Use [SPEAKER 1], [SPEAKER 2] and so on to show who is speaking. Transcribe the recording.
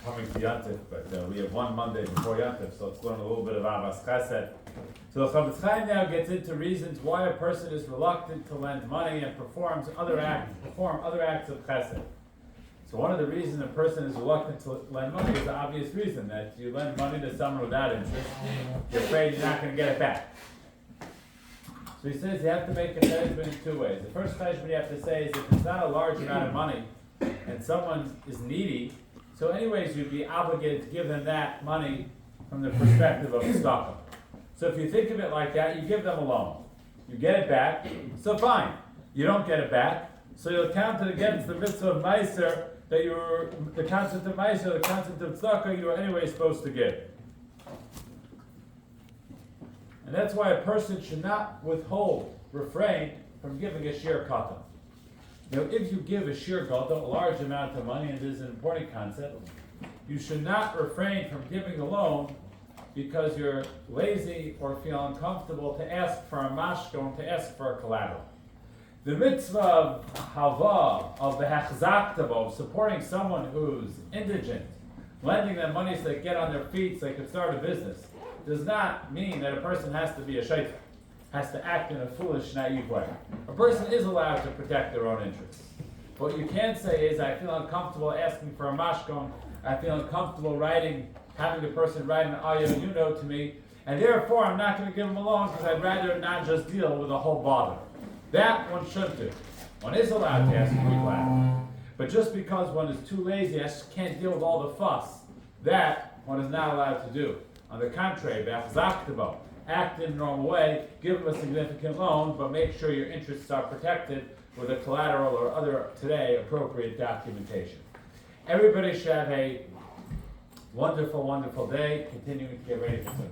[SPEAKER 1] coming to Yantif, but we have one Monday before Yantif, so let's learn a little bit of Ahavas Chesed. So the Ahavas Chesed now gets into reasons why a person is reluctant to lend money and perform other acts of Chesed. So one of the reasons a person is reluctant to lend money is the obvious reason that you lend money to someone without interest, you're afraid you're not going to get it back. So he says you have to make a cheshbon in two ways. The first cheshbon you have to say is if it's not a large amount of money and someone is needy, so anyways you'd be obligated to give them that money from the perspective of tzedakah. So if you think of it like that, you give them a loan. You get it back, so fine. You don't get it back, so you'll count it against the mitzvah of meiser that the concept of meiser, the concept of tzedakah you were anyway supposed to give. And that's why a person should not refrain from giving a shir katan. Now, if you give a shir katan, a large amount of money, and this is an important concept, you should not refrain from giving a loan because you're lazy or feel uncomfortable to ask for a mashkon, to ask for a collateral. The mitzvah of hava, of the hachzaktavo, of supporting someone who's indigent, lending them money so they get on their feet so they can start a business, does not mean that a person has to be a shaitan, has to act in a foolish, naive way. A person is allowed to protect their own interests. What you can't say is, I feel uncomfortable asking for a mashkon, I feel uncomfortable having the person write an ayah to me, and therefore I'm not going to give them a loan because I'd rather not just deal with a whole bother. That one should do. One is allowed to ask for collateral. But just because one is too lazy, I just can't deal with all the fuss, that one is not allowed to do. On the contrary, act in a normal way, give them a significant loan, but make sure your interests are protected with a collateral or other, today, appropriate documentation. Everybody should have a wonderful, wonderful day, continuing to get ready for service.